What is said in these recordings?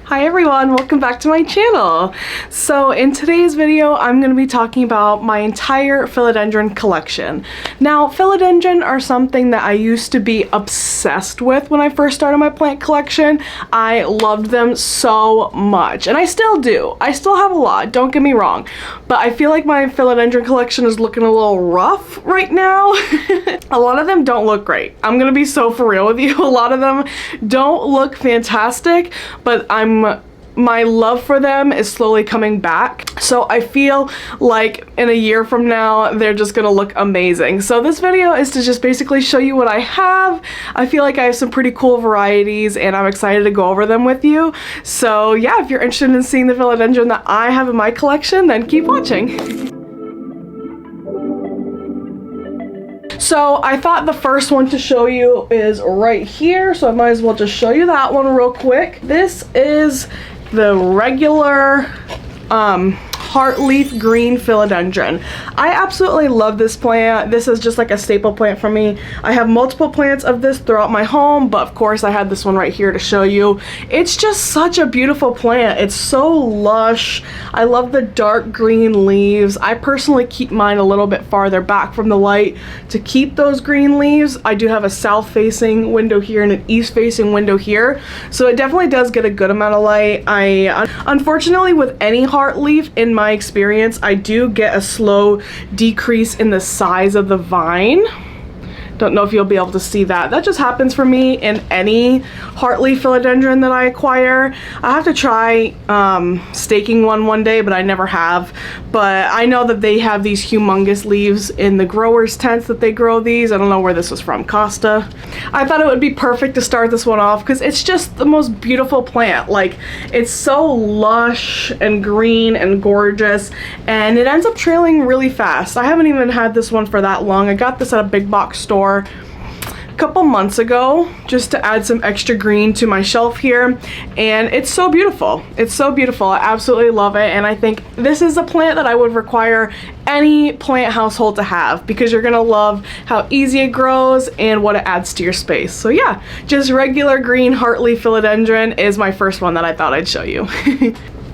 Hi everyone, welcome back to my channel. So in today's video, I'm going to be talking about my entire philodendron collection. Now, philodendron are something that I used to be obsessed with when I first started my plant collection. I loved them so much, and I still do. I still have a lot, don't get me wrong, but I feel like my philodendron collection is looking a little rough right now. A lot of them don't look great. I'm going to be so for real with you. A lot of them don't look fantastic, but my love for them is slowly coming back. So I feel like in a year from now, they're just gonna look amazing. So this video is to just basically show you what I have. I feel like I have some pretty cool varieties and I'm excited to go over them with you. So yeah, if you're interested in seeing the philodendron that I have in my collection, then keep watching. So I thought the first one to show you is right here, so I might as well just show you that one real quick. This is the regular Heartleaf green philodendron. I absolutely love this plant. This is just like a staple plant for me. I have multiple plants of this throughout my home, but of course I had this one right here to show you. It's just such a beautiful plant. It's so lush. I love the dark green leaves. I personally keep mine a little bit farther back from the light to keep those green leaves. I do have a south facing window here and an east facing window here, so it definitely does get a good amount of light. Unfortunately, with any heartleaf, in my experience, I do get a slow decrease in the size of the vine. Don't know if you'll be able to see that. That just happens for me in any Heartleaf philodendron that I acquire. I have to try staking one day, but I never have. But I know that they have these humongous leaves in the growers' tents that they grow these. I don't know where this was from, Costa. I thought it would be perfect to start this one off because it's just the most beautiful plant. Like, it's so lush and green and gorgeous, and it ends up trailing really fast. I haven't even had this one for that long. I got this at a big box store a couple months ago just to add some extra green to my shelf here, and it's so beautiful. It's so beautiful. I absolutely love it, and I think this is a plant that I would require any plant household to have because you're gonna love how easy it grows and what it adds to your space. So yeah, just regular green Heartleaf philodendron is my first one that I thought I'd show you.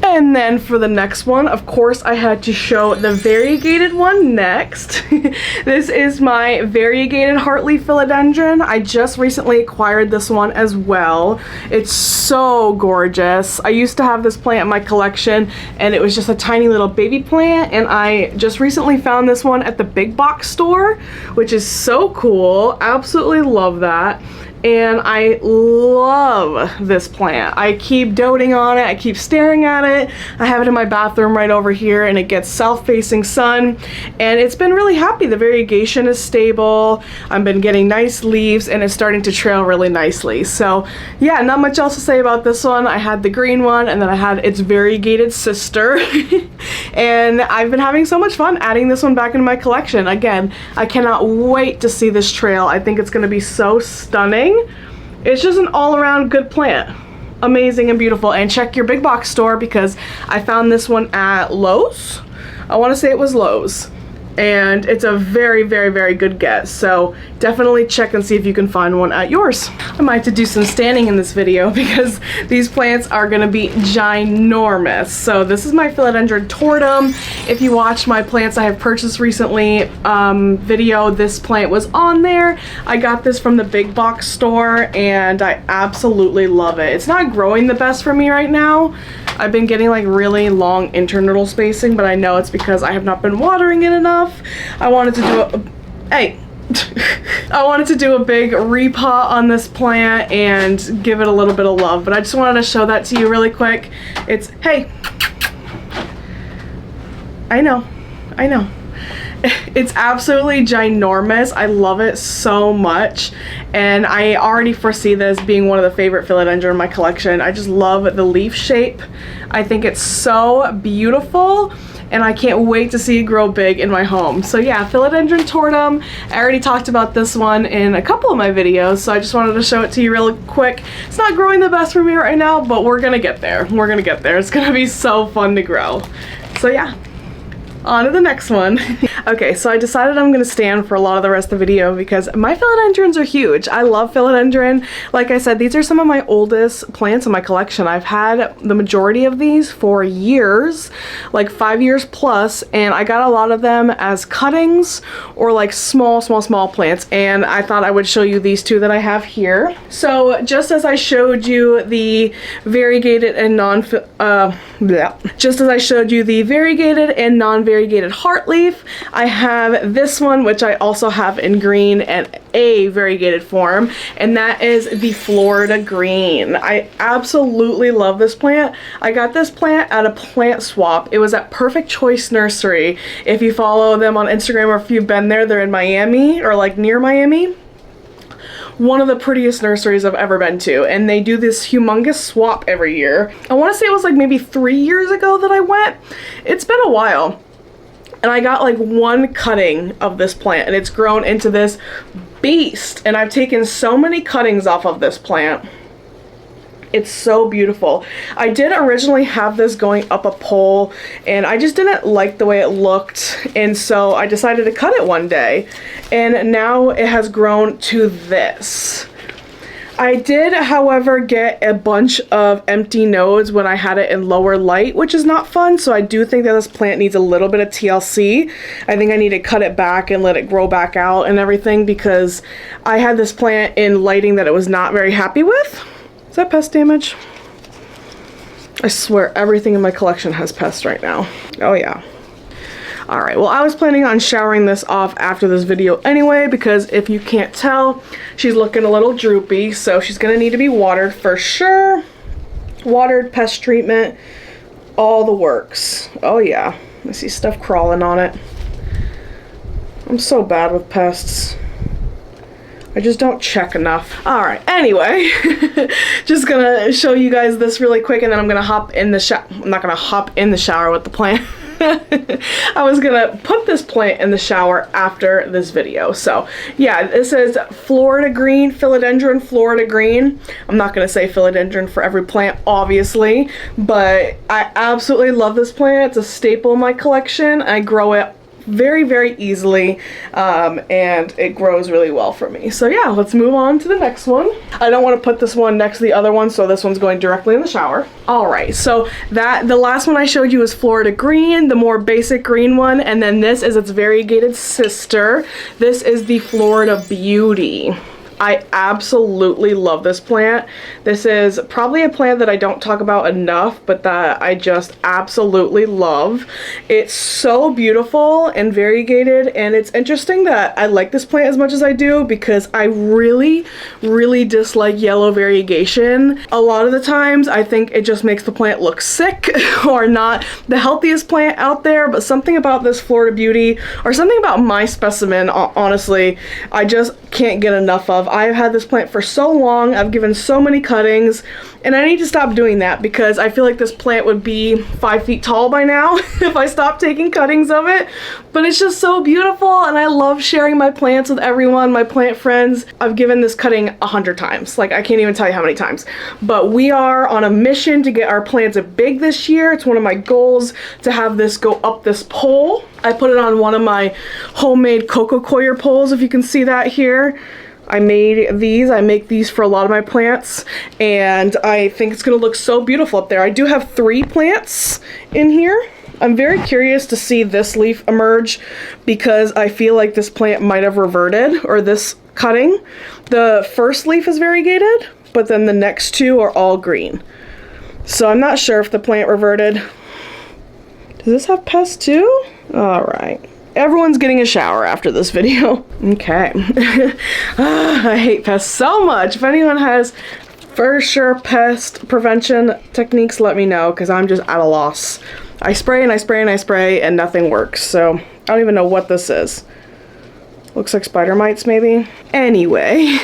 And then for the next one, of course, I had to show the variegated one next. This is my variegated Heartleaf philodendron. I just recently acquired this one as well. It's so gorgeous. I used to have this plant in my collection and it was just a tiny little baby plant, and I just recently found this one at the big box store, which is so cool. Absolutely love that. And I love this plant. I keep doting on it. I keep staring at it. I have it in my bathroom right over here, and it gets south-facing sun, and it's been really happy. The variegation is stable. I've been getting nice leaves, and it's starting to trail really nicely. So yeah, not much else to say about this one. I had the green one, and then I had its variegated sister. And I've been having so much fun adding this one back into my collection. Again, I cannot wait to see this trail. I think it's going to be so stunning. It's just an all-around good plant. Amazing and beautiful. And check your big box store because I found this one at Lowe's. I want to say it was Lowe's. And it's a very, very, very good get. So definitely check and see if you can find one at yours. I might have to do some standing in this video because these plants are gonna be ginormous. So this is my philodendron tortum. If you watched my plants I have purchased recently video, this plant was on there. I got this from the big box store and I absolutely love it. It's not growing the best for me right now. I've been getting like really long internodal spacing, but I know it's because I have not been watering it enough. I wanted to do I wanted to do a big repot on this plant and give it a little bit of love, but I just wanted to show that to you really quick. It's, hey, I know. It's absolutely ginormous. I love it so much, and I already foresee this being one of the favorite philodendron in my collection. I just love the leaf shape. I think it's so beautiful, and I can't wait to see it grow big in my home. So yeah, philodendron tortum. I already talked about this one in a couple of my videos, so I just wanted to show it to you real quick. It's not growing the best for me right now, but we're gonna get there. We're gonna get there. It's gonna be so fun to grow. So yeah. On to the next one. Okay, so I decided I'm gonna stand for a lot of the rest of the video because my philodendrons are huge. I love philodendron. Like I said, these are some of my oldest plants in my collection. I've had the majority of these for years, like 5 years plus, and I got a lot of them as cuttings or like small plants, and I thought I would show you these two that I have here. So just as I showed you the variegated and non-variegated Heartleaf, I have this one, which I also have in green and a variegated form, and that is the Florida Green. I absolutely love this plant. I got this plant at a plant swap. It was at Perfect Choice Nursery. If you follow them on Instagram or if you've been there, they're in Miami or like near Miami. One of the prettiest nurseries I've ever been to, and they do this humongous swap every year. I want to say it was like maybe 3 years ago that I went. It's been a while. And I got like one cutting of this plant, and it's grown into this beast. And I've taken so many cuttings off of this plant. It's so beautiful. I did originally have this going up a pole, and I just didn't like the way it looked, and so I decided to cut it one day, and now it has grown to this. I did, however, get a bunch of empty nodes when I had it in lower light, which is not fun, so I do think that this plant needs a little bit of TLC. I think I need to cut it back and let it grow back out and everything, because I had this plant in lighting that it was not very happy with. Is that pest damage? I swear everything in my collection has pests right now. Oh yeah. Alright, well I was planning on showering this off after this video anyway, because if you can't tell, she's looking a little droopy, so she's gonna need to be watered for sure. Watered, pest treatment, all the works. Oh yeah, I see stuff crawling on it. I'm so bad with pests. I just don't check enough. All right, anyway, just gonna show you guys this really quick, and then I'm gonna hop in the shower. I'm not gonna hop in the shower with the plant. I was gonna put this plant in the shower after this video. So yeah, this is Florida Green, Philodendron Florida Green. I'm not gonna say philodendron for every plant, obviously, but I absolutely love this plant. It's a staple in my collection. I grow it very easily, and it grows really well for me. So yeah, let's move on to the next one. I don't want to put this one next to the other one, so this one's going directly in the shower. All right, so the last one I showed you was Florida Green, the more basic green one, and then this is its variegated sister. This is the Florida Beauty. I absolutely love this plant. This is probably a plant that I don't talk about enough, but that I just absolutely love. It's so beautiful and variegated, and it's interesting that I like this plant as much as I do, because I really dislike yellow variegation. A lot of the times I think it just makes the plant look sick or not the healthiest plant out there, but something about this Florida Beauty, or something about my specimen, honestly, I just can't get enough of. I've had this plant for so long, I've given so many cuttings, and I need to stop doing that, because I feel like this plant would be 5 feet tall by now if I stopped taking cuttings of it. But it's just so beautiful, and I love sharing my plants with everyone, my plant friends. I've given this cutting 100 times, like I can't even tell you how many times. But we are on a mission to get our plants big this year. It's one of my goals to have this go up this pole. I put it on one of my homemade coco coir poles, if you can see that here. I made these. I make these for a lot of my plants, and I think it's gonna look so beautiful up there. I do have 3 plants in here. I'm very curious to see this leaf emerge, because I feel like this plant might have reverted, or this cutting. The first leaf is variegated, but then the next 2 are all green. So I'm not sure if the plant reverted. Does this have pests too? All right. Everyone's getting a shower after this video. Okay. I hate pests so much. If anyone has for sure pest prevention techniques, let me know, because I'm just at a loss. I spray and I spray and I spray and nothing works. So I don't even know what this is. Looks like spider mites maybe. Anyway,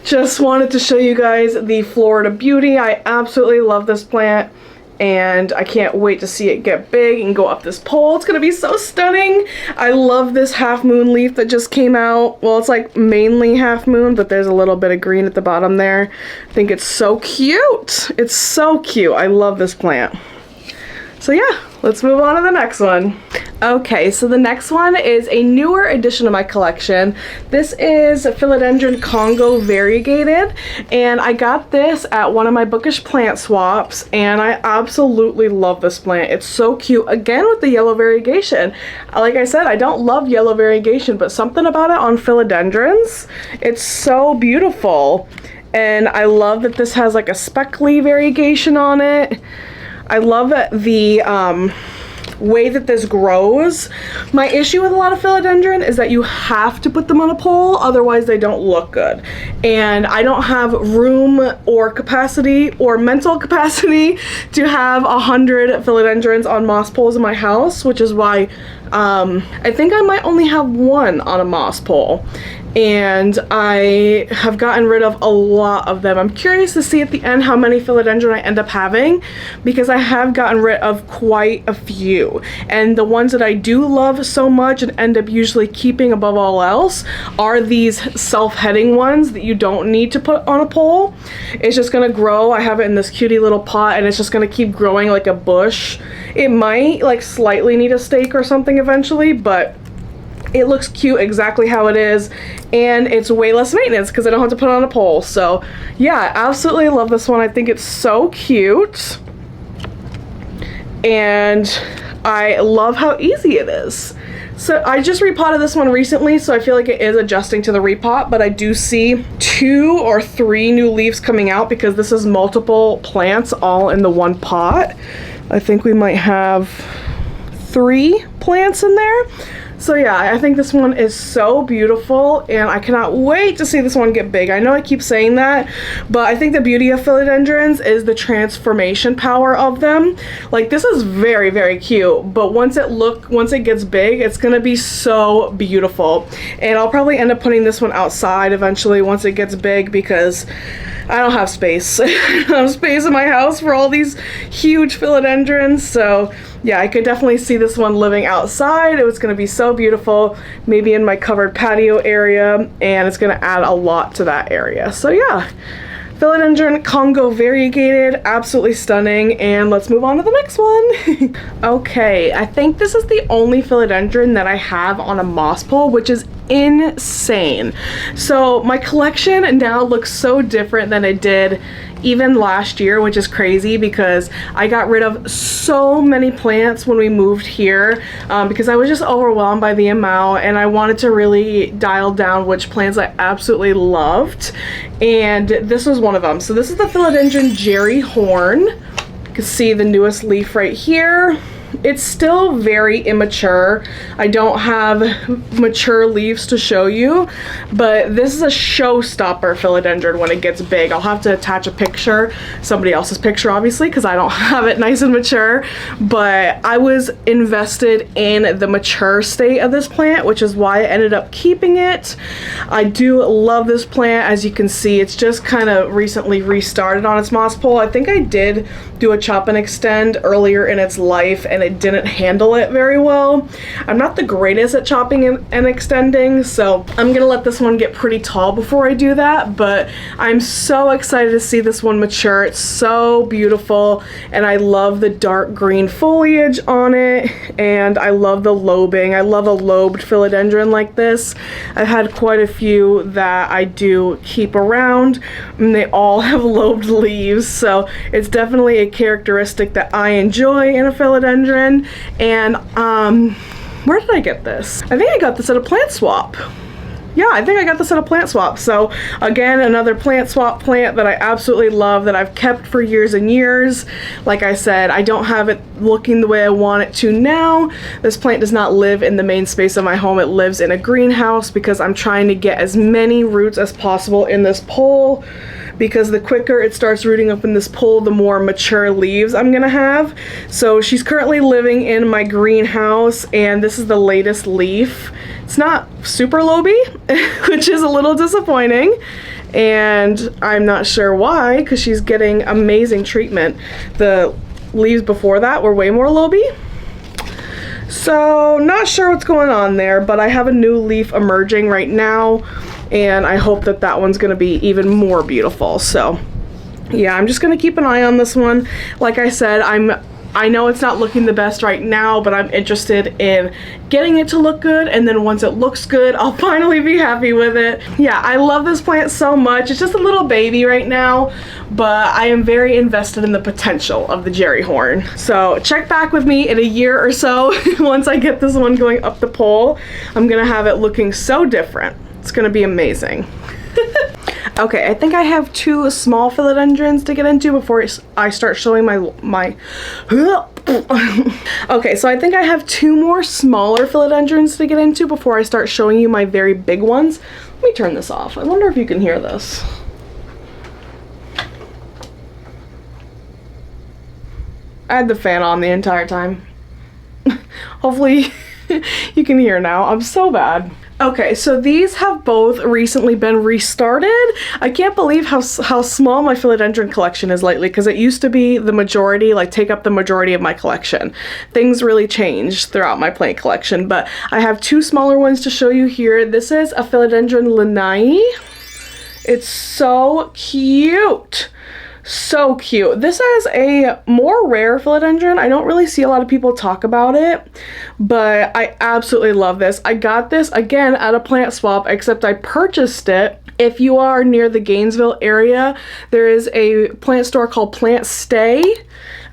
just wanted to show you guys the Florida Beauty. I absolutely love this plant, and I can't wait to see it get big and go up this pole. It's gonna be so stunning. I love this half moon leaf that just came out. Well, it's like mainly half moon, but there's a little bit of green at the bottom there. I think it's so cute. It's so cute. I love this plant. So yeah, let's move on to the next one. Okay, so the next one is a newer addition to my collection. This is Philodendron Congo variegated, and I got this at one of my bookish plant swaps, and I absolutely love this plant. It's so cute, again with the yellow variegation. Like I said, I don't love yellow variegation, but something about it on philodendrons, it's so beautiful. And I love that this has like a speckly variegation on it. I love that the way that this grows. My issue with a lot of philodendron is that you have to put them on a pole, otherwise they don't look good. And I don't have room or capacity or mental capacity to have 100 philodendrons on moss poles in my house, which is why I think I might only have one on a moss pole. And I have gotten rid of a lot of them. I'm curious to see at the end how many philodendron I end up having, because I have gotten rid of quite a few. And the ones that I do love so much and end up usually keeping above all else are these self-heading ones that you don't need to put on a pole. It's just gonna grow. I have it in this cutie little pot and it's just gonna keep growing like a bush. It might like slightly need a stake or something eventually, but it looks cute exactly how it is, and it's way less maintenance because I don't have to put it on a pole. So yeah, I absolutely love this one. I think it's so cute, and I love how easy it is. So I just repotted this one recently, so I feel like it is adjusting to the repot, but I do see 2 or 3 new leaves coming out because this is multiple plants all in the one pot. I think we might have 3 plants in there. So yeah, I think this one is so beautiful, and I cannot wait to see this one get big. I know I keep saying that, but I think the beauty of philodendrons is the transformation power of them. Like, this is very, very cute, but once it gets big, it's gonna be so beautiful. And I'll probably end up putting this one outside eventually once it gets big, because I don't have space. I don't have space in my house for all these huge philodendrons. So yeah, I could definitely see this one living outside. It was going to be so beautiful, maybe in my covered patio area, and it's going to add a lot to that area. So yeah, Philodendron Congo variegated, absolutely stunning. And let's move on to the next one. Okay, I think this is the only philodendron that I have on a moss pole, which is insane. So my collection now looks so different than it did even last year, which is crazy because I got rid of so many plants when we moved here because I was just overwhelmed by the amount, and I wanted to really dial down which plants I absolutely loved, and this was one of them. So this is the Philodendron Jerry Horne. You can see the newest leaf right here. It's still very immature. I don't have mature leaves to show you, but this is a showstopper philodendron when it gets big. I'll have to attach a picture, somebody else's picture obviously, because I don't have it nice and mature, but I was invested in the mature state of this plant, which is why I ended up keeping it. I do love this plant. As you can see, it's just kind of recently restarted on its moss pole. I think I did do a chop and extend earlier in its life, and it didn't handle it very well. I'm not the greatest at chopping and extending, so I'm gonna let this one get pretty tall before I do that, but I'm so excited to see this one mature. It's so beautiful, and I love the dark green foliage on it, and I love the lobing. I love a lobed philodendron like this. I've had quite a few that I do keep around, and they all have lobed leaves, so it's definitely a characteristic that I enjoy in a philodendron. And where did I get this? I think I got this at a plant swap. Yeah, I think I got this at a plant swap. So again, another plant swap plant that I absolutely love, that I've kept for years and years. Like I said, I don't have it looking the way I want it to now. This plant does not live in the main space of my home. It lives in a greenhouse because I'm trying to get as many roots as possible in this pole, because the quicker it starts rooting up in this pole, the more mature leaves I'm gonna have. So she's currently living in my greenhouse, and this is the latest leaf. It's not super loby, which is a little disappointing, and I'm not sure why, because she's getting amazing treatment. The leaves before that were way more loby. So not sure what's going on there, but I have a new leaf emerging right now, and I hope that that one's gonna be even more beautiful. So yeah, I'm just gonna keep an eye on this one. Like I said, I'm I know it's not looking the best right now, but I'm interested in getting it to look good, and then once it looks good, I'll finally be happy with it. Yeah, I love this plant so much. It's just a little baby right now, but I am very invested in the potential of the Jerry Horne. So check back with me in a year or so once I get this one going up the pole. I'm gonna have it looking so different. It's gonna be amazing. Okay, I think I have 2 small philodendrons to get into before I start showing my okay, so I think I have 2 more smaller philodendrons to get into before I start showing you my very big ones. Let me turn this off. I wonder if you can hear this. I had the fan on the entire time. Hopefully you can hear now. I'm so bad. Okay, so these have both recently been restarted. I can't believe how small my philodendron collection is lately, because it used to be the majority, like take up the majority of my collection. Things really changed throughout my plant collection, but I have 2 smaller ones to show you here. This is a Philodendron lenai. It's so cute. So cute. This is a more rare philodendron. I don't really see a lot of people talk about it, but I absolutely love this. I got this again at a plant swap, except I purchased it. If you are near the Gainesville area, there is a plant store called Plant Stay.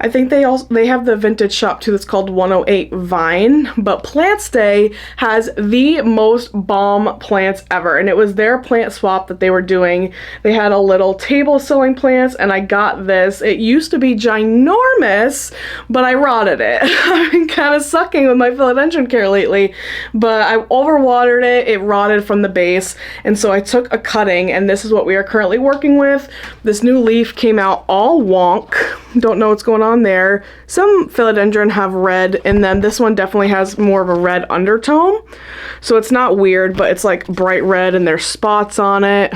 I think they have the vintage shop too that's called 108 Vine, but Plant Stay has the most bomb plants ever, and it was their plant swap that they were doing. They had a little table selling plants, and I got this. It used to be ginormous, but I rotted it. I've been kind of sucking with my philodendron care lately, but I overwatered it. It rotted from the base, and so I took a cutting, and this is what we are currently working with. This new leaf came out all wonk. Don't know what's going on there. Some philodendron have red, and then this one definitely has more of a red undertone. So it's not weird, but it's like bright red and there's spots on it.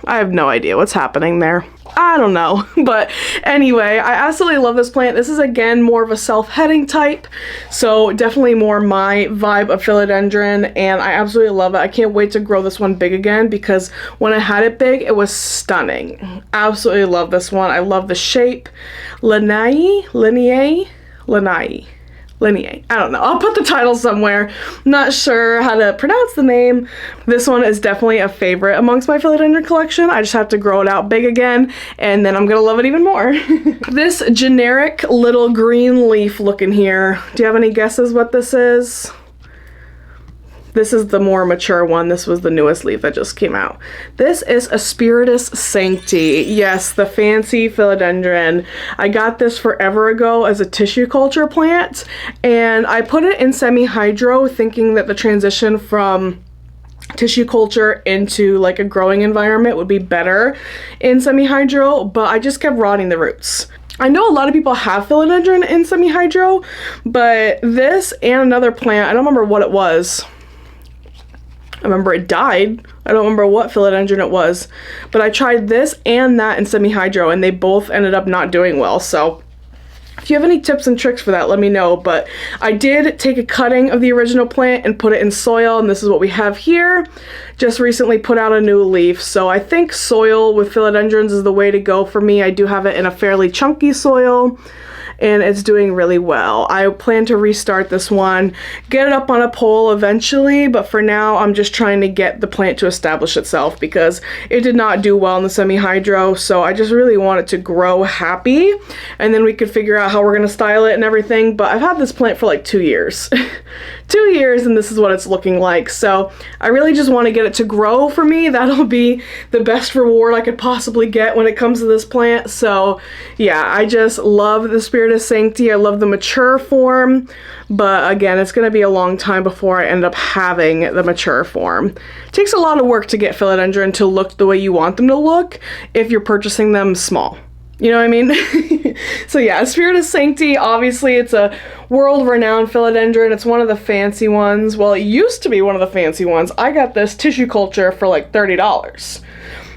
I have no idea what's happening there. I don't know. But anyway, I absolutely love this plant. This is again more of a self-heading type, so definitely more my vibe of philodendron, and I absolutely love it. I can't wait to grow this one big again, because when I had it big, it was stunning. Absolutely love this one. I love the shape. Lenai. I don't know. I'll put the title somewhere. Not sure how to pronounce the name. This one is definitely a favorite amongst my philodendron collection. I just have to grow it out big again, and then I'm gonna love it even more. This generic little green leaf looking here. Do you have any guesses what this is? This is the more mature one. This was the newest leaf that just came out. This is a Spiritus sancti. Yes, the fancy philodendron. I got this forever ago as a tissue culture plant, and I put it in semi-hydro thinking that the transition from tissue culture into like a growing environment would be better in semi-hydro, but I just kept rotting the roots. I know a lot of people have philodendron in semi-hydro, but this and another plant, I don't remember what it was. I remember it died. I don't remember what philodendron it was, but I tried this and that in semi-hydro, and they both ended up not doing well. So if you have any tips and tricks for that, let me know. But I did take a cutting of the original plant and put it in soil, and this is what we have here. Just recently put out a new leaf, so I think soil with philodendrons is the way to go for me. I do have it in a fairly chunky soil, and it's doing really well. I plan to restart this one, get it up on a pole eventually, but for now I'm just trying to get the plant to establish itself, because it did not do well in the semi-hydro, so I just really want it to grow happy, and then we could figure out how we're gonna style it and everything. But I've had this plant for like 2 years. 2 years, and this is what it's looking like. So I really just want to get it to grow for me. That'll be the best reward I could possibly get when it comes to this plant. So yeah, I just love the Spiritus sancti. I love the mature form, but again, it's going to be a long time before I end up having the mature form. It takes a lot of work to get philodendron to look the way you want them to look if you're purchasing them small. You know what I mean? So yeah, Spiritus sancti, obviously it's a world-renowned philodendron. It's one of the fancy ones. Well, it used to be one of the fancy ones. I got this tissue culture for like $30.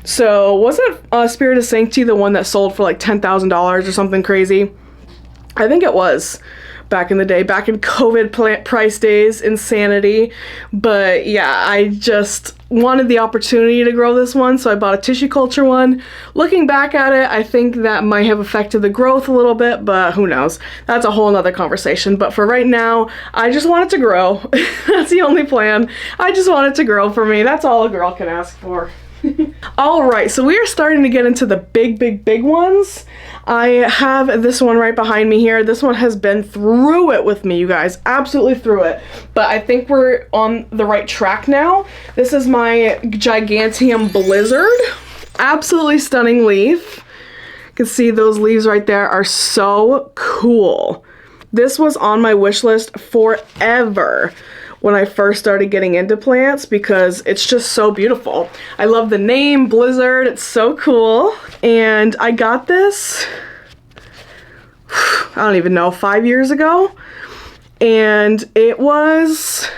So wasn't Spiritus sancti the one that sold for like $10,000 or something crazy? I think it was. back in the day, back in COVID plant price days, insanity. But yeah, I just wanted the opportunity to grow this one, so I bought a tissue culture one. Looking back at it, I think that might have affected the growth a little bit, but who knows? That's a whole nother conversation. But for right now, I just want it to grow. That's the only plan. I just want it to grow for me. That's all a girl can ask for. All right, so we are starting to get into the big ones. I have this one right behind me here. This one has been through it with me, you guys, absolutely through it. But I think we're on the right track now. This is my Gigantium Blizzard. Absolutely stunning leaf. You can see those leaves right there are so cool. This was on my wish list forever when I first started getting into plants because it's just so beautiful. I love the name Blizzard, it's so cool. And I got this, I don't even know, 5 years ago. And it was,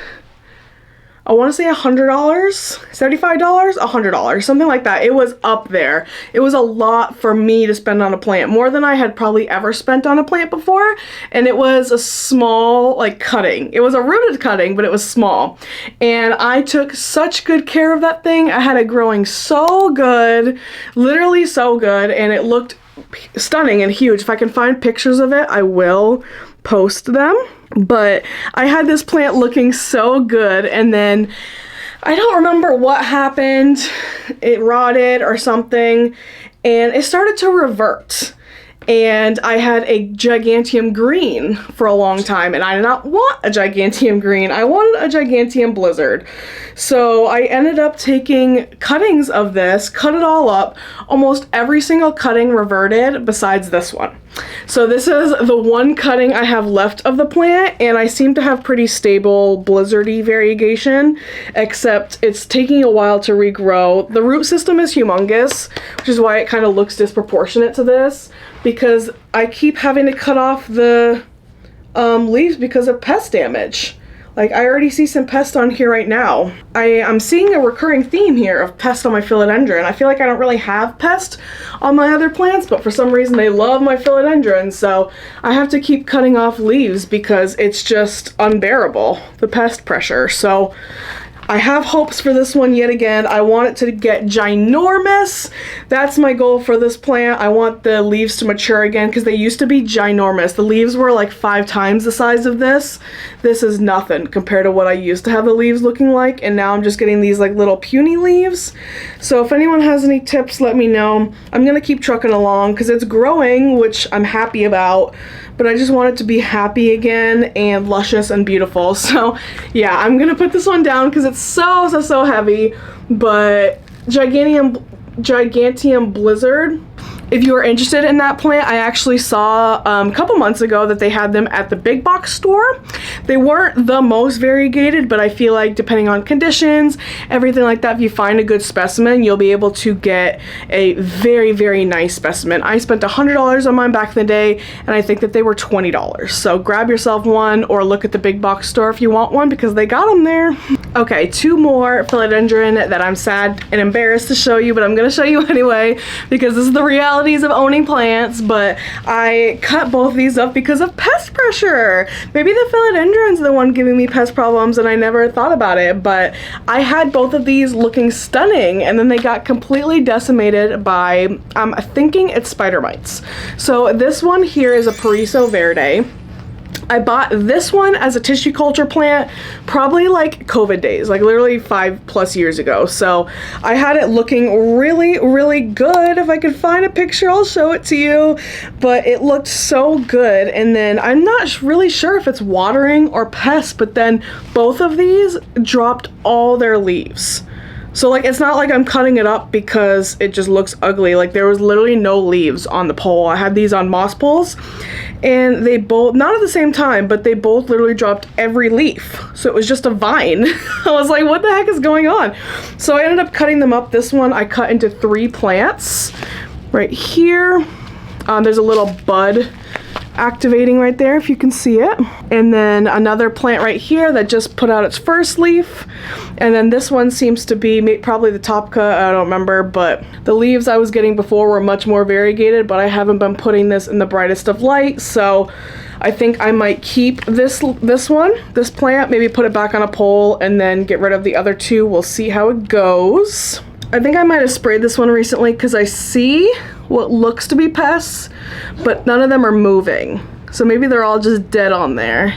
I want to say $100, $75, $100, something like that. It was up there. It was a lot for me to spend on a plant, more than I had probably ever spent on a plant before. And it was a small, like, cutting. It was a rooted cutting, but it was small. And I took such good care of that thing. I had it growing so good, literally so good, and it looked stunning and huge. If I can find pictures of it, I will post them. But I had this plant looking so good, and then I don't remember what happened. It rotted or something, and it started to revert. And I had a Gigantium green for a long time, and I did not want a Gigantium green. I wanted a Gigantium Blizzard. So I ended up taking cuttings of this, cut it all up. Almost every single cutting reverted besides this one. So this is the one cutting I have left of the plant, and I seem to have pretty stable blizzardy variegation, except it's taking a while to regrow. The root system is humongous, which is why it kind of looks disproportionate to this, because I keep having to cut off the leaves because of pest damage. Like, I already see some pest on here right now. I'm seeing a recurring theme here of pest on my philodendron. I feel like I don't really have pest on my other plants, but for some reason they love my philodendron, so I have to keep cutting off leaves because it's just unbearable, the pest pressure. So I have hopes for this one yet again. I want it to get ginormous. That's my goal for this plant. I want the leaves to mature again because they used to be ginormous. The leaves were like 5 times the size of this. This is nothing compared to what I used to have the leaves looking like, and now I'm just getting these like little puny leaves. So if anyone has any tips, let me know. I'm gonna keep trucking along because it's growing, which I'm happy about, but I just want it to be happy again and luscious and beautiful. So yeah, I'm gonna put this one down because it's so heavy. But Gigantium Blizzard, if you are interested in that plant, I actually saw a couple months ago that they had them at the big box store. They weren't the most variegated, but I feel like depending on conditions, everything like that, if you find a good specimen, you'll be able to get a very nice specimen. I spent $100 on mine back in the day, and I think that they were $20. So grab yourself one or look at the big box store if you want one because they got them there. Okay, 2 more philodendron that I'm sad and embarrassed to show you, but I'm gonna show you anyway because this is the reality of owning plants. But I cut both these up because of pest pressure. Maybe the philodendron's the one giving me pest problems and I never thought about it, but I had both of these looking stunning and then they got completely decimated by, I'm thinking it's spider mites. So this one here is a Piso verde. I bought this one as a tissue culture plant probably like COVID days, like literally 5+ years ago. So I had it looking really good. If I could find a picture, I'll show it to you. But it looked so good. And then I'm not really sure if it's watering or pests, but then both of these dropped all their leaves. So like, it's not like I'm cutting it up because it just looks ugly. Like there was literally no leaves on the pole. I had these on moss poles and they both, not at the same time, but they both literally dropped every leaf. So it was just a vine. I was like, what the heck is going on? So I ended up cutting them up. This one I cut into 3 plants right here. There's a little bud activating right there if you can see it. And then another plant right here that just put out its first leaf. And then this one seems to be probably the top cut, I don't remember, but the leaves I was getting before were much more variegated, but I haven't been putting this in the brightest of light, so I think I might keep this plant, maybe put it back on a pole and then get rid of the other two. We'll see how it goes. I think I might have sprayed this one recently because I see what looks to be pests, but none of them are moving. So maybe they're all just dead on there.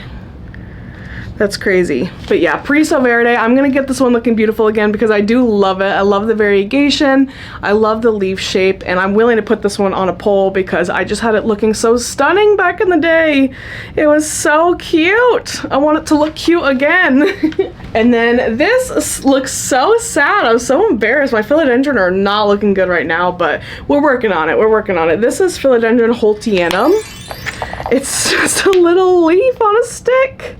That's crazy. But yeah, Piso verde. I'm gonna get this one looking beautiful again because I do love it. I love the variegation. I love the leaf shape, and I'm willing to put this one on a pole because I just had it looking so stunning back in the day. It was so cute. I want it to look cute again. And then this looks so sad. I was so embarrassed. My philodendron are not looking good right now, but we're working on it. We're working on it. This is Philodendron holtenum. It's just a little leaf on a stick.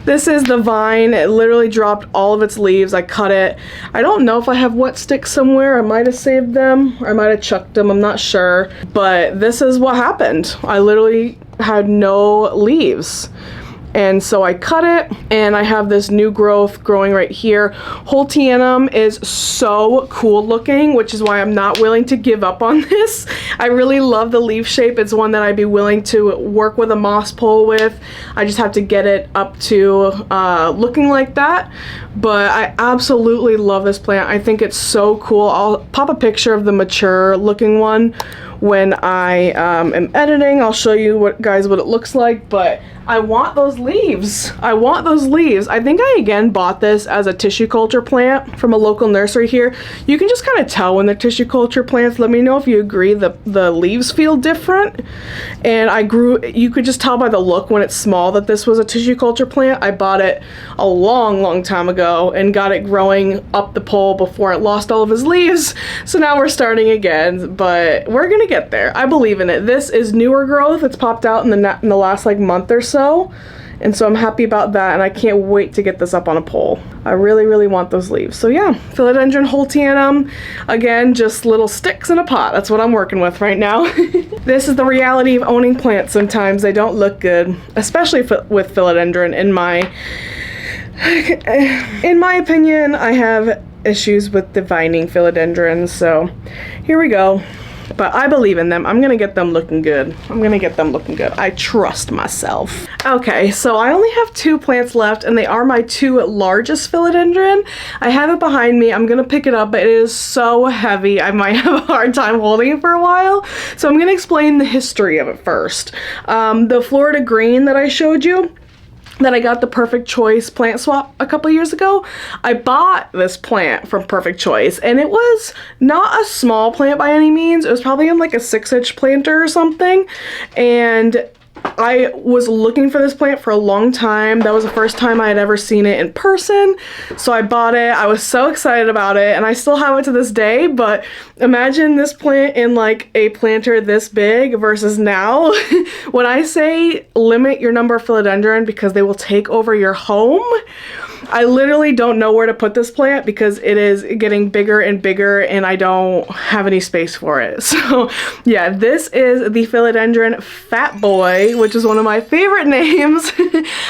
This is the vine. It literally dropped all of its leaves. I cut it. I don't know if I have wet sticks somewhere. I might have saved them or I might have chucked them. I'm not sure. But this is what happened. I literally had no leaves. And so I cut it, and I have this new growth growing right here. Holtenum is so cool looking, which is why I'm not willing to give up on this. I really love the leaf shape. It's one that I'd be willing to work with a moss pole with. I just have to get it up to looking like that. But I absolutely love this plant. I think it's so cool. I'll pop a picture of the mature looking one when I am editing. I'll show you guys what it looks like, but I want those leaves. I want those leaves. I think I again bought this as a tissue culture plant from a local nursery here. You can just kind of tell when they're tissue culture plants. Let me know if you agree. The leaves feel different. And you could just tell by the look when it's small that this was a tissue culture plant. I bought it a long time ago and got it growing up the pole before it lost all of its leaves. So now we're starting again, but we're gonna get there. I believe in it. This is newer growth. It's popped out in the last like month or so. And so I'm happy about that, and I can't wait to get this up on a pole. I really want those leaves. So yeah, Philodendron holtenum. Again, just little sticks in a pot. That's what I'm working with right now. This is the reality of owning plants sometimes. They don't look good, especially with philodendron. In my opinion, I have issues with divining philodendrons, so here we go. But I believe in them. I'm gonna get them looking good. I'm gonna get them looking good. I trust myself. Okay, so I only have 2 plants left, and they are my 2 largest philodendron. I have it behind me. I'm gonna pick it up, but it is so heavy. I might have a hard time holding it for a while. So I'm gonna explain the history of it first. The Florida green that I showed you, that I got the Perfect Choice plant swap a couple years ago, I bought this plant from Perfect Choice, and it was not a small plant by any means. It was probably in like a 6-inch planter or something, and I was looking for this plant for a long time. That was the first time I had ever seen it in person, so I bought it. I was so excited about it, and I still have it to this day. But imagine this plant in like a planter this big versus now. When I say limit your number of philodendron because they will take over your home, I literally don't know where to put this plant because it is getting bigger and bigger, and I don't have any space for it. So yeah, this is the Philodendron Fat Boy, which is one of my favorite names.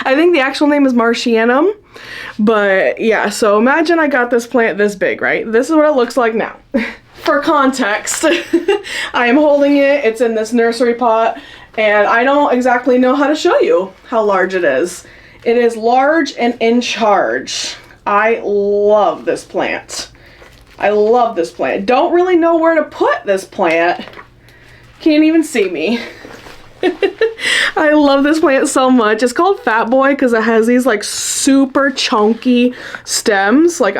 I think the actual name is Martianum. But yeah, so imagine I got this plant this big, right? This is what it looks like now. For context, I am holding it. It's in this nursery pot, and I don't exactly know how to show you how large it is. It is large and in charge. I love this plant. I love this plant. Don't really know where to put this plant. Can't even see me. I love this plant so much. It's called Fat Boy because it has these like super chunky stems. Like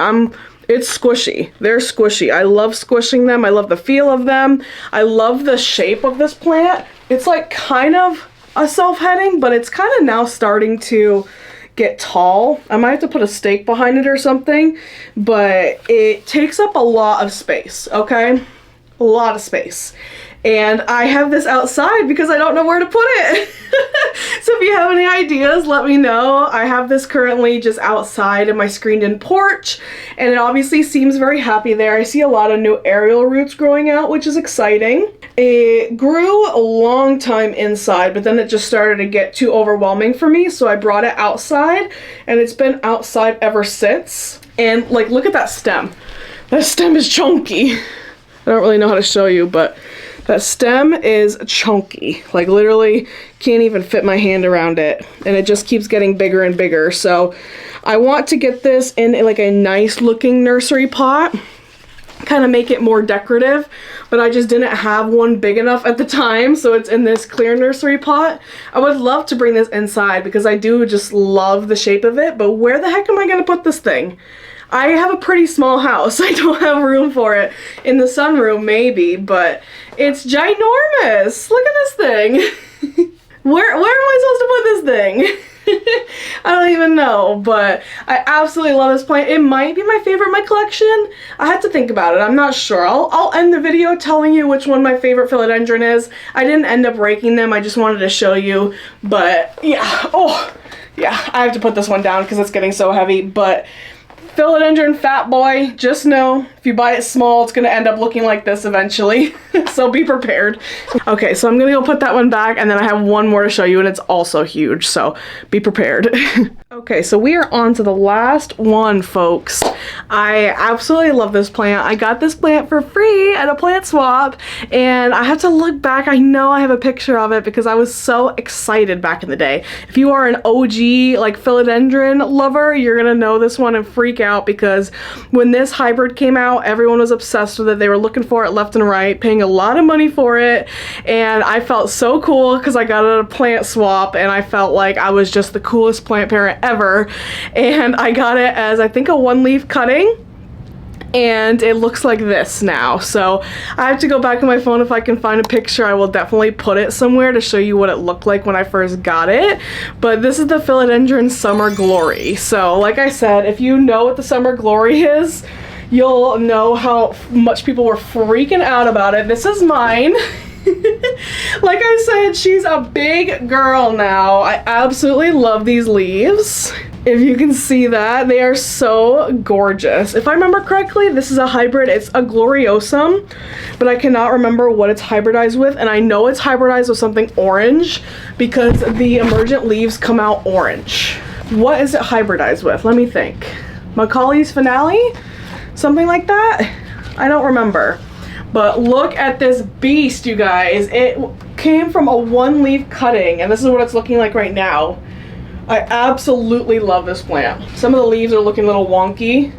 it's squishy. They're squishy. I love squishing them. I love the feel of them. I love the shape of this plant. It's like kind of a self-heading, but it's kind of now starting to get tall. I might have to put a stake behind it or something, but it takes up a lot of space, okay? A lot of space. And I have this outside because I don't know where to put it. So if you have any ideas, let me know. I have this currently just outside of my screened-in porch, and it obviously seems very happy there. I see a lot of new aerial roots growing out, which is exciting. It grew a long time inside, but then it just started to get too overwhelming for me, so I brought it outside, and it's been outside ever since. And like, look at that stem. That stem is chunky. I don't really know how to show you, but that stem is chunky. Like, literally can't even fit my hand around it, and it just keeps getting bigger and bigger. So I want to get this in like a nice looking nursery pot, kind of make it more decorative, but I just didn't have one big enough at the time, so it's in this clear nursery pot. I would love to bring this inside because I do just love the shape of it, but where the heck am I gonna put this thing? I have a pretty small house. I don't have room for it. In the sunroom, maybe, but it's ginormous. Look at this thing. Where am I supposed to put this thing? I don't even know, but I absolutely love this plant. It might be my favorite in my collection. I had to think about it. I'm not sure. I'll end the video telling you which one my favorite philodendron is. I didn't end up raking them. I just wanted to show you, but yeah. Oh, yeah, I have to put this one down because it's getting so heavy, but philodendron fat boy, just know if you buy it small, it's gonna end up looking like this eventually. So be prepared. Okay, so I'm gonna go put that one back, and then I have one more to show you, and it's also huge, so be prepared. Okay, so we are on to the last one, folks. I absolutely love this plant. I got this plant for free at a plant swap, and I have to look back. I know I have a picture of it because I was so excited back in the day. If you are an OG like philodendron lover, you're gonna know this one and freak out because when this hybrid came out, everyone was obsessed with it. They were looking for it left and right, paying a lot of money for it, and I felt so cool because I got it at a plant swap, and I felt like I was just the coolest plant parent ever. And I got it as, I think, a one leaf cutting, and it looks like this now. So I have to go back on my phone. If I can find a picture, I will definitely put it somewhere to show you what it looked like when I first got it. But this is the Philodendron Summer Glory. So like I said, if you know what the Summer Glory is, you'll know how much people were freaking out about it. This is mine. Like I said, she's a big girl now. I absolutely love these leaves. If you can see that, they are so gorgeous. If I remember correctly, this is a hybrid. It's a gloriosum, but I cannot remember what it's hybridized with, and I know it's hybridized with something orange because the emergent leaves come out orange. What is it hybridized with? Let me think. Macaulay's Finale? Something like that? I don't remember. But look at this beast, you guys. It came from a one leaf cutting, and this is what it's looking like right now. I absolutely love this plant. Some of the leaves are looking a little wonky,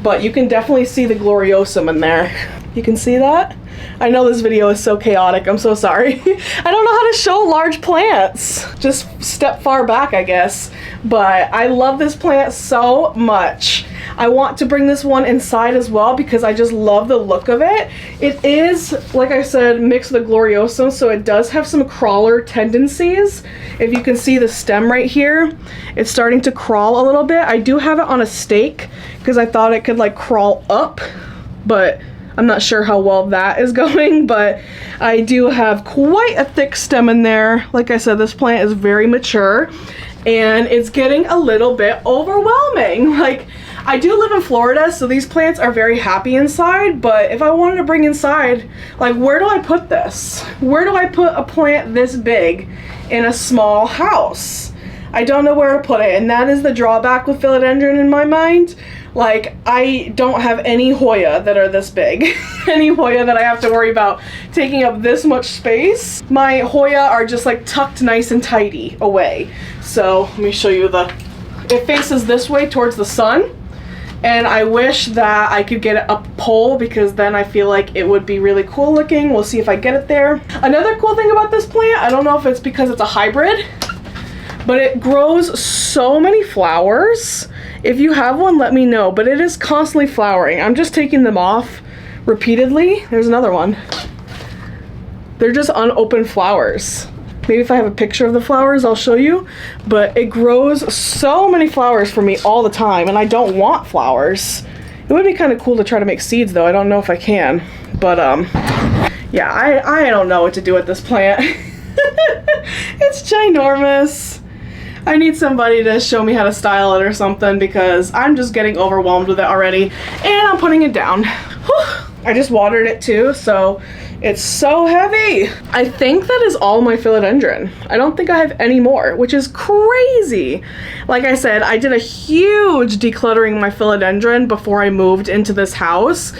but you can definitely see the gloriosum in there. You can see that? I know this video is so chaotic, I'm so sorry. I don't know how to show large plants. Just step far back, I guess. But I love this plant so much. I want to bring this one inside as well because I just love the look of it. It is, like I said, mixed with a gloriosum, so it does have some crawler tendencies. If you can see the stem right here, it's starting to crawl a little bit. I do have it on a stake because I thought it could like crawl up, but I'm not sure how well that is going, but I do have quite a thick stem in there. Like I said, this plant is very mature and it's getting a little bit overwhelming. Like, I do live in Florida, so these plants are very happy inside, but if I wanted to bring inside, like, where do I put this? Where do I put a plant this big in a small house? I don't know where to put it, and that is the drawback with philodendron in my mind. Like, I don't have any Hoya that are this big. Any Hoya that I have to worry about taking up this much space. My Hoya are just like tucked nice and tidy away. So let me show you it faces this way towards the sun. And I wish that I could get it up a pole because then I feel like it would be really cool looking. We'll see if I get it there. Another cool thing about this plant, I don't know if it's because it's a hybrid, but it grows so many flowers. If you have one, let me know, but it is constantly flowering. I'm just taking them off repeatedly. There's another one. They're just unopened flowers. Maybe if I have a picture of the flowers, I'll show you, but it grows so many flowers for me all the time, and I don't want flowers. It would be kind of cool to try to make seeds, though. I don't know if I can, but yeah, I don't know what to do with this plant. It's ginormous. I need somebody to show me how to style it or something because I'm just getting overwhelmed with it already and I'm putting it down. Whew. I just watered it too, so it's so heavy. I think that is all my philodendron. I don't think I have any more, which is crazy. Like I said, I did a huge decluttering my philodendron before I moved into this house,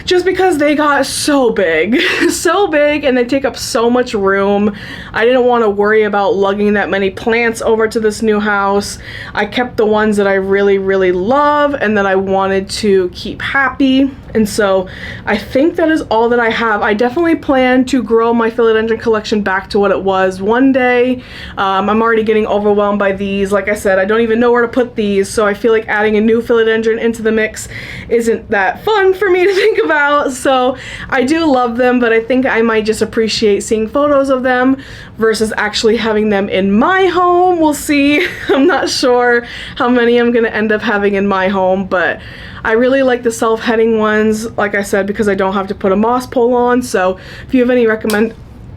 just because they got so big, so big, and they take up so much room. I didn't want to worry about lugging that many plants over to this new house. I kept the ones that I really, really love and that I wanted to keep happy. And so I think that is all that I have. I definitely plan to grow my philodendron collection back to what it was one day. I'm already getting overwhelmed by these. Like I said, I don't even know where to put these, so I feel like adding a new philodendron into the mix isn't that fun for me to think about. So I do love them, but I think I might just appreciate seeing photos of them versus actually having them in my home. We'll see. I'm not sure how many I'm gonna end up having in my home, but I really like the self-heading ones, like I said, because I don't have to put a moss pole on. So if you have any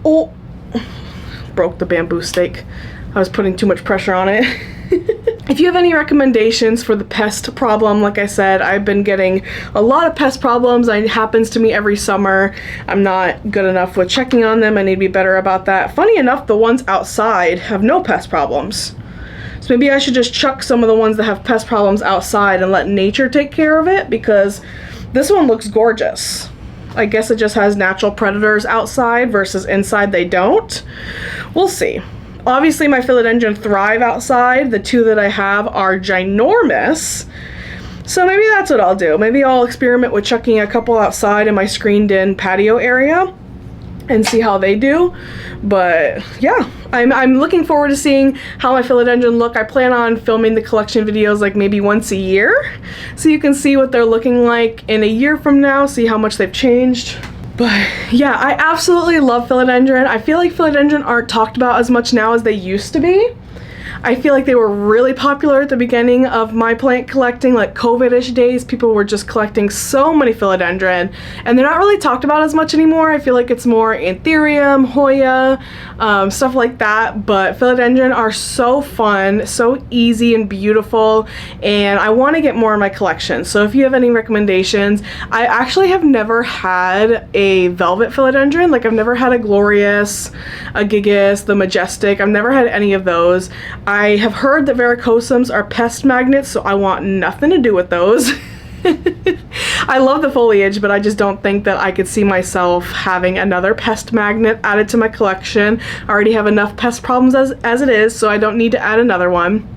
oh, broke the bamboo stake. I was putting too much pressure on it. If you have any recommendations for the pest problem, like I said, I've been getting a lot of pest problems. It happens to me every summer. I'm not good enough with checking on them. I need to be better about that. Funny enough, the ones outside have no pest problems. So maybe I should just chuck some of the ones that have pest problems outside and let nature take care of it, because this one looks gorgeous. I guess it just has natural predators outside versus inside they don't. We'll see. Obviously my philodendron thrive outside. The two that I have are ginormous. So maybe that's what I'll do. Maybe I'll experiment with chucking a couple outside in my screened-in patio area and see how they do. But yeah, I'm looking forward to seeing how my philodendron look. I plan on filming the collection videos like maybe once a year, so you can see what they're looking like in a year from now, see how much they've changed. But yeah, I absolutely love philodendron. I feel like philodendron aren't talked about as much now as they used to be. I feel like they were really popular at the beginning of my plant collecting, like COVID-ish days. People were just collecting so many philodendron, and they're not really talked about as much anymore. I feel like it's more anthurium, hoya, stuff like that. But philodendron are so fun, so easy and beautiful, and I want to get more in my collection. So if you have any recommendations, I actually have never had a velvet philodendron. Like I've never had a glorious, a gigas, the majestic. I've never had any of those. I have heard that varicosums are pest magnets, so I want nothing to do with those. I love the foliage, but I just don't think that I could see myself having another pest magnet added to my collection. I already have enough pest problems as it is, so I don't need to add another one.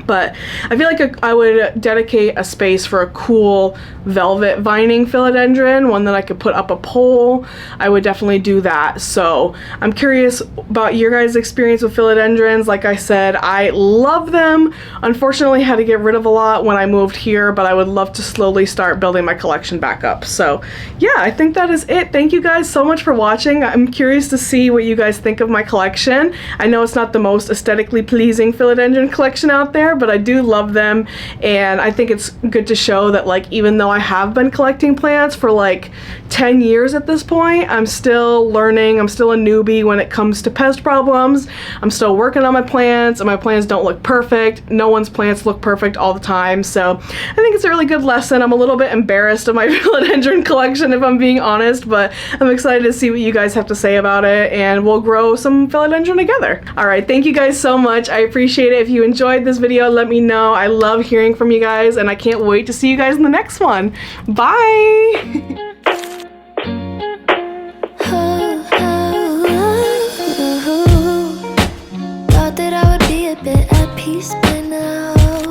But I feel like I would dedicate a space for a cool velvet vining philodendron, one that I could put up a pole. I would definitely do that. So I'm curious about your guys' experience with philodendrons. Like I said, I love them. Unfortunately, I had to get rid of a lot when I moved here, but I would love to slowly start building my collection back up. So yeah, I think that is it. Thank you guys so much for watching. I'm curious to see what you guys think of my collection. I know it's not the most aesthetically pleasing philodendron collection out there, but I do love them, and I think it's good to show that, like, even though I have been collecting plants for like 10 years at this point, I'm still learning. I'm still a newbie when it comes to pest problems. I'm still working on my plants, and my plants don't look perfect. No one's plants look perfect all the time, so I think it's a really good lesson. I'm a little bit embarrassed of my philodendron collection, if I'm being honest, but I'm excited to see what you guys have to say about it, and we'll grow some philodendron together. All right, thank you guys so much. I appreciate it. If you enjoyed this video, let me know. I love hearing from you guys, and I can't wait to see you guys in the next one. Bye!